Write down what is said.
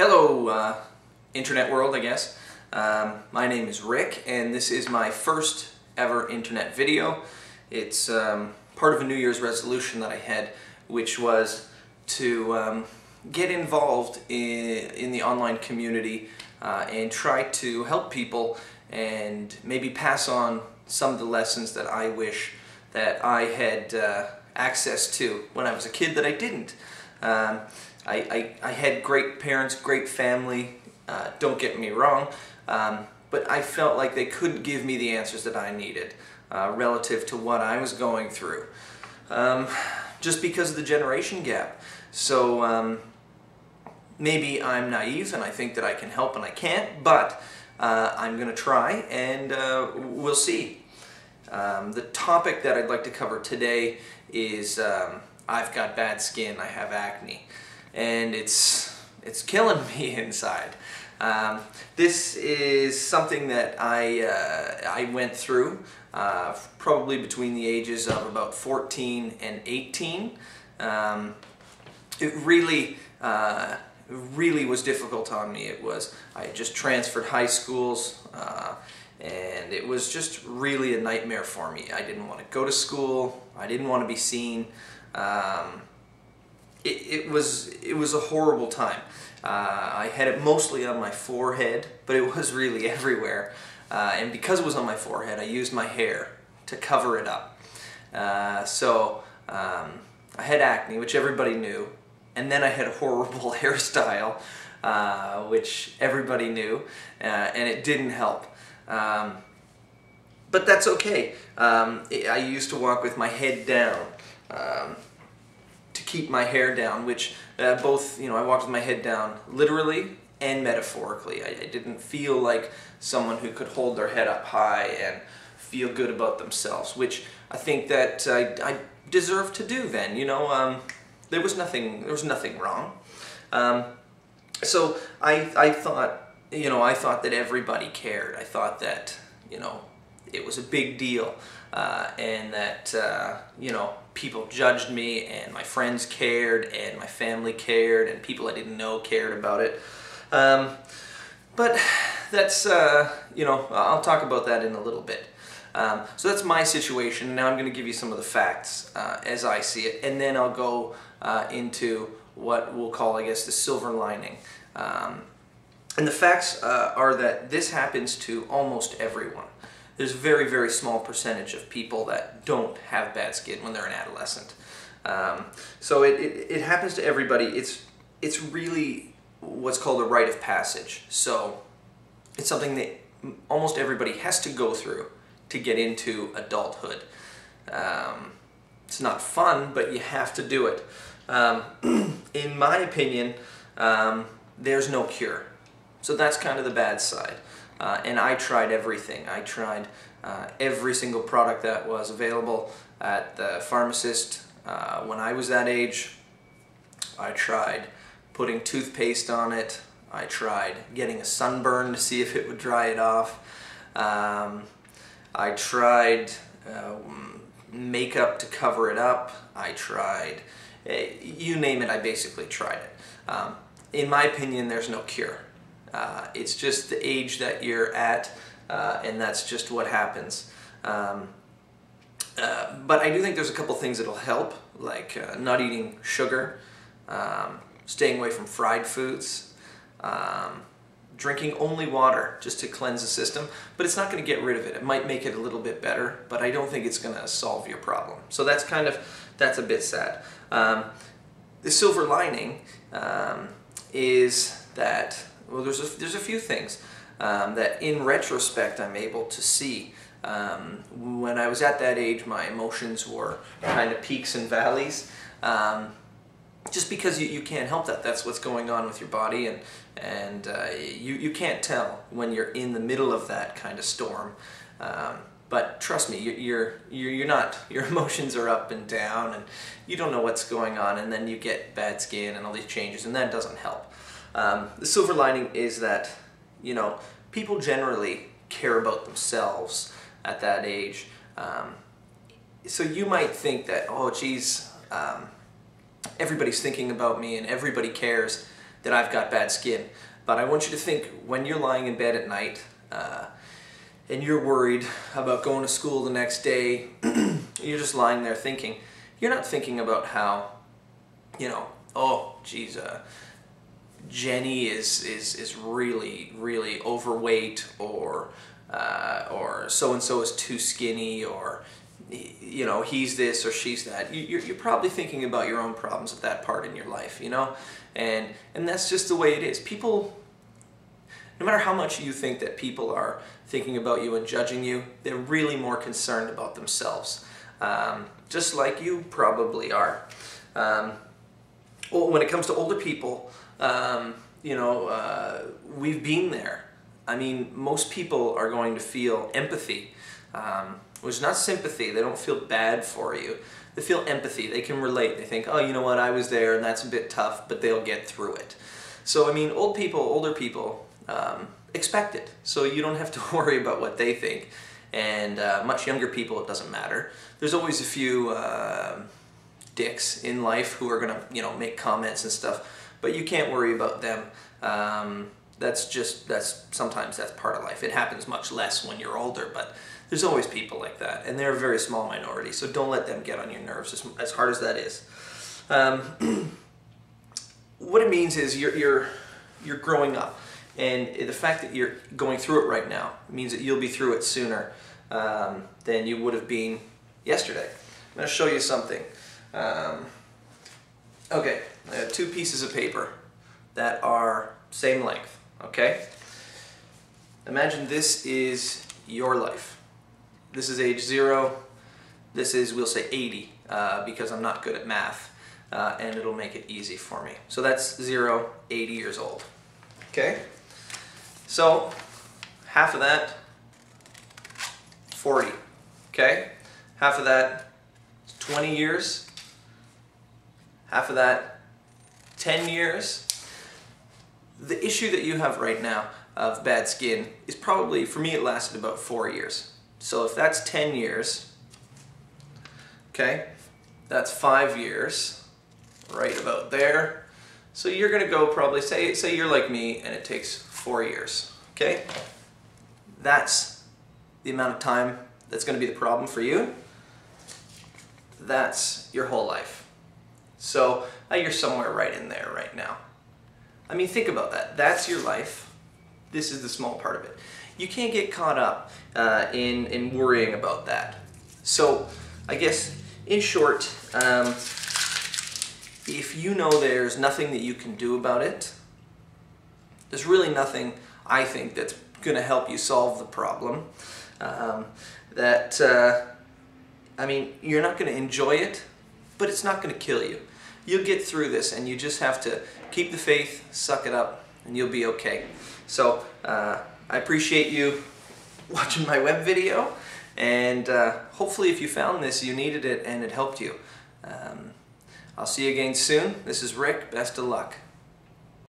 Hello, internet world, I guess. My name is Rick, and this is my first ever internet video. It's part of a New Year's resolution that I had, which was to get involved in the online community and try to help people and maybe pass on some of the lessons that I wish that I had access to when I was a kid that I didn't. I had great parents, great family, don't get me wrong, but I felt like they couldn't give me the answers that I needed relative to what I was going through, just because of the generation gap. So maybe I'm naive and I think that I can help and I can't, but I'm going to try and we'll see. The topic that I'd like to cover today is I've got bad skin, I have acne, and it's killing me inside. This is something that I went through probably between the ages of about 14 and 18. It really was difficult on me. I had just transferred high schools, and it was just really a nightmare for me. I didn't want to go to school. I didn't want to be seen. It was a horrible time. I had it mostly on my forehead, but it was really everywhere. And because it was on my forehead, I used my hair to cover it up. So I had acne, which everybody knew, and then I had a horrible hairstyle, which everybody knew, and it didn't help. But that's okay. I used to walk with my head down to keep my hair down, which both, I walked with my head down literally and metaphorically. I didn't feel like someone who could hold their head up high and feel good about themselves, which I think that I deserved to do then. There was nothing wrong. So I thought that everybody cared. I thought that it was a big deal, and that people judged me, and my friends cared, and my family cared, and people I didn't know cared about it. But that's I'll talk about that in a little bit. So that's my situation. Now I'm going to give you some of the facts as I see it, and then I'll go into what we'll call, I guess, the silver lining. And the facts are that this happens to almost everyone. There's a very, very small percentage of people that don't have bad skin when they're an adolescent. So it happens to everybody. It's really what's called a rite of passage. So it's something that almost everybody has to go through to get into adulthood. It's not fun, but you have to do it. In my opinion, there's no cure. So that's kind of the bad side. And I tried everything. I tried every single product that was available at the pharmacist when I was that age. I tried putting toothpaste on it. I tried getting a sunburn to see if it would dry it off. I tried makeup to cover it up. I tried, you name it, I basically tried it. In my opinion, there's no cure. It's just the age that you're at, and that's just what happens. But I do think there's a couple things that'll help, like not eating sugar, staying away from fried foods, drinking only water just to cleanse the system. But it's not going to get rid of it. It might make it a little bit better, but I don't think it's going to solve your problem. So that's a bit sad. The silver lining is that, well, there's a few things that in retrospect I'm able to see. When I was at that age, my emotions were kind of peaks and valleys. Just because you can't help that. That's what's going on with your body, and you can't tell when you're in the middle of that kind of storm. But trust me, you're not. Your emotions are up and down, and you don't know what's going on, and then you get bad skin and all these changes, and that doesn't help. The silver lining is that, people generally care about themselves at that age. So you might think that, oh geez, everybody's thinking about me and everybody cares. that I've got bad skin. But I want you to think, when you're lying in bed at night and you're worried about going to school the next day, you're just lying there thinking. You're not thinking about how, you know, oh, geez, Jenny is really, really overweight, or so-and-so is too skinny, or, you know, he's this or she's that. You're probably thinking about your own problems at that part in your life, you know? And that's just the way it is. People, no matter how much you think that people are thinking about you and judging you, they're really more concerned about themselves. Just like you probably are. Well, when it comes to older people, you know, we've been there. I mean, most people are going to feel empathy, which is not sympathy. They don't feel bad for you. They feel empathy. They can relate. They think, oh, you know what, I was there and that's a bit tough, but they'll get through it. So, I mean, older people expect it. So you don't have to worry about what they think. And much younger people, it doesn't matter. There's always a few dicks in life who are going to, you know, make comments and stuff, but you can't worry about them. Sometimes that's part of life. It happens much less when you're older, but there's always people like that, and they're a very small minority, so don't let them get on your nerves, as hard as that is. What it means is you're growing up, and the fact that you're going through it right now means that you'll be through it sooner than you would have been yesterday. I'm going to show you something. Okay, I have two pieces of paper that are same length, okay? Imagine this is your life. This is age 0, this is, we'll say 80, because I'm not good at math, and it'll make it easy for me. So that's 0, 80 years old, okay? So, half of that, 40, okay? Half of that, 20 years. Half of that, 10 years. The issue that you have right now of bad skin is probably, for me, it lasted about 4 years. So if that's 10 years, okay, that's 5 years, right about there. So you're going to go probably, say you're like me and it takes 4 years, okay? That's the amount of time that's going to be the problem for you. That's your whole life. So you're somewhere right in there right now. I mean, think about that. That's your life. This is the small part of it. You can't get caught up in worrying about that. So I guess, in short, if you know there's nothing that you can do about it, there's really nothing, I think, that's going to help you solve the problem. I mean, you're not going to enjoy it, but it's not going to kill you. You'll get through this, and you just have to keep the faith, suck it up, and you'll be okay. So, I appreciate you watching my web video, and hopefully if you found this, you needed it and it helped you. I'll see you again soon. This is Rick. Best of luck.